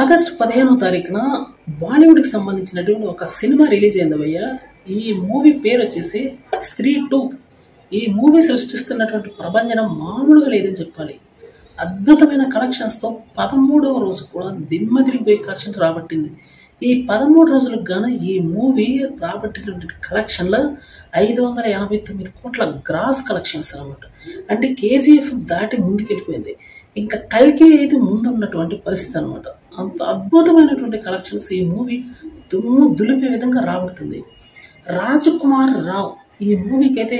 August 15వ తారీఖున బాలీవుడ్కి సంబంధించినటువంటి ఒక సినిమా రిలీజ్ అయింది భయ్య. ఈ మూవీ పేరు వచ్చేసి స్త్రీ 2. ఈ మూవీ సృష్టిస్తున్నటువంటి ప్రభంజనం మామూలుగా లేదని చెప్పాలి. అద్భుతమైన కలెక్షన్స్తో 13వ రోజు కూడా దిమ్మదిరిపోయే కలెక్షన్స్ రాబట్టింది. ఈ 13 రోజులకు గాను ఈ మూవీ రాబట్టినటువంటి కలెక్షన్లో 589 కోట్ల గ్రాస్ కలెక్షన్స్ అనమాట. అంటే కేజీఎఫ్ దాటి ముందుకెళ్ళిపోయింది. ఇంకా కల్కి అయితే ముందున్నటువంటి పరిస్థితి అనమాట. అంత అద్భుతమైనటువంటి కలెక్షన్స్ ఈ మూవీ దులిపే విధంగా రాబడుతుంది. రాజకుమార్ రావు ఈ మూవీకి అయితే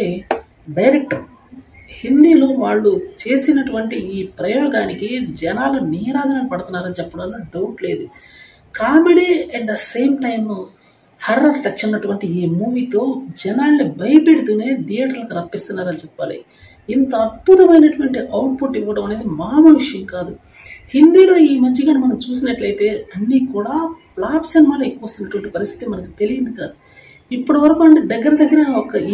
డైరెక్టర్. హిందీలో వాళ్ళు చేసినటువంటి ఈ ప్రయోగానికి జనాలు నీరాజన పడుతున్నారని చెప్పడంలో డౌట్ లేదు. Comedy at the same time horror touch ఉన్నటువంటి ఈ మూవీతో జనాల్ని భయపెడుతూనే థియేటర్లకు రప్పిస్తున్నారని చెప్పాలి. ఇంత అద్భుతమైనటువంటి అవుట్పుట్ ఇవ్వడం అనేది మామూలు విషయం కాదు. హిందీలో ఈ మధ్యగా మనం చూసినట్లయితే అన్నీ కూడా ఫ్లాప్ సినిమాలు ఎక్కువ వస్తున్నటువంటి పరిస్థితి మనకు తెలియదు కాదు. ఇప్పటి వరకు అంటే దగ్గర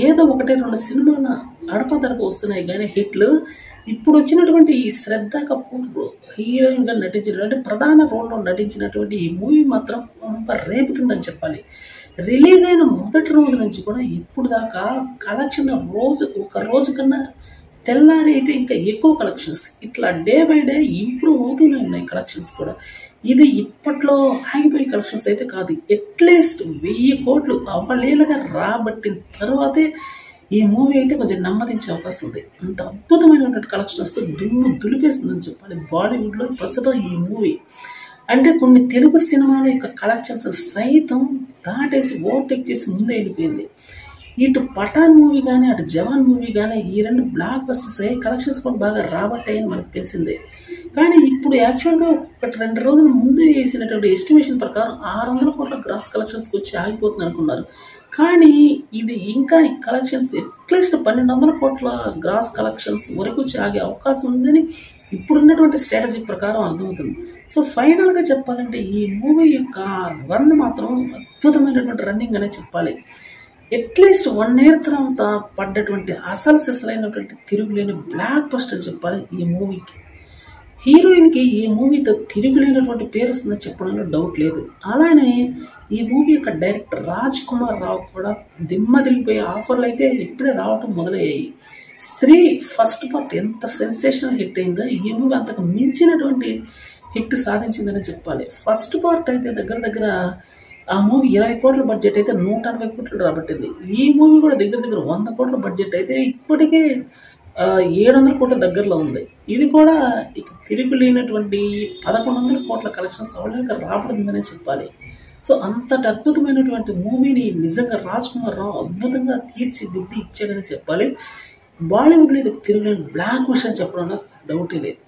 ఏదో 1-2 సినిమాలు అడపదడప వస్తున్నాయి కానీ హిట్లు. ఇప్పుడు వచ్చినటువంటి ఈ శ్రద్ధ కపూర్ హీరోయిన్గా నటించిన అంటే ప్రధాన రోల్లో నటించినటువంటి ఈ మూవీ మాత్రం రేపుతుందని చెప్పాలి. రిలీజ్ అయిన మొదటి రోజు నుంచి కూడా ఇప్పుడు దాకా కలెక్షన్ ఒక రోజు కన్నా తెల్లారి అయితే ఇంకా ఎక్కువ కలెక్షన్స్. ఇట్లా డే బై డే ఇంప్రూవ్ అవుతూనే ఉన్నాయి కలెక్షన్స్ కూడా. ఇది ఇప్పట్లో ఆగిపోయే కలెక్షన్స్ అయితే కాదు. అట్లీస్ట్ 1000 కోట్లు అవలీలగా రాబట్టిన తర్వాతే ఈ మూవీ అయితే కొంచెం నెమ్మదించే అవకాశం ఉంది. అంత అద్భుతమైనటువంటి కలెక్షన్స్తో దులిపేస్తుందని చెప్పాలి బాలీవుడ్లో ప్రస్తుతం ఈ మూవీ. అంటే కొన్ని తెలుగు సినిమాల యొక్క కలెక్షన్స్ సైతం దాటేసి ఓవర్టేక్ చేసి ముందే వెళ్ళిపోయింది. ఇటు పఠాన్ మూవీ కానీ అటు జవాన్ మూవీ కానీ ఈ 2 బ్లాక్ బస్టర్స్ అయ్యి కలెక్షన్స్ కూడా బాగా రాబట్టాయని మనకు తెలిసిందే. కానీ ఇప్పుడు యాక్చువల్గా 1-2 రోజుల ముందు వేసినటువంటి ఎస్టిమేషన్ ప్రకారం 600 కోట్ల గ్రాస్ కలెక్షన్స్కి వచ్చి ఆగిపోతుంది అనుకున్నారు. కానీ ఇది ఇంకా కలెక్షన్స్ అట్లీస్ట్ 1200 కోట్ల గ్రాస్ కలెక్షన్స్ వరకు వచ్చి ఆగే అవకాశం ఉందని ఇప్పుడున్నటువంటి స్ట్రాటజీ ప్రకారం అర్థమవుతుంది. సో ఫైనల్గా చెప్పాలంటే ఈ మూవీ యొక్క రన్ మాత్రం అద్భుతమైనటువంటి రన్నింగ్ అనే చెప్పాలి. అట్లీస్ట్ 1 year తర్వాత పడ్డటువంటి సిసలైనటువంటి తిరుగులేని బ్లాక్ బస్టర్ చెప్పాలి ఈ మూవీకి. హీరోయిన్కి ఈ మూవీతో తిరుగులేనటువంటి పేరు వస్తుందని చెప్పడంలో డౌట్ లేదు. అలానే ఈ మూవీ యొక్క డైరెక్టర్ రాజ్కుమార్ రావు కూడా దిమ్మదిరిగిపోయే ఆఫర్లు అయితే ఇప్పుడే రావటం మొదలయ్యాయి. స్త్రీ ఫస్ట్ పార్ట్ ఎంత సెన్సేషనల్ హిట్ అయిందో ఈ మూవీ అంతకు మించినటువంటి హిట్ సాధించిందని చెప్పాలి. ఫస్ట్ పార్ట్ అయితే దగ్గర ఆ మూవీ 20 కోట్ల బడ్జెట్ అయితే 180 కోట్లు రాబట్టింది. ఈ మూవీ కూడా దగ్గర 100 కోట్ల బడ్జెట్ అయితే ఇప్పటికే 700 కోట్ల దగ్గరలో ఉంది. ఇది కూడా ఇక తిరుగులేనటువంటి 1100 కోట్ల కలెక్షన్స్ అవలేక రాబడిందని చెప్పాలి. సో అంతటి అద్భుతమైనటువంటి మూవీని నిజంగా రాజ్కుమార్ రావు అద్భుతంగా తీర్చిదిద్ది ఇచ్చాడని చెప్పాలి. బాలీవుడ్లో ఇది తిరుగులేని బ్లాక్ బస్టర్ అని చెప్పడంలో డౌటే లేదు.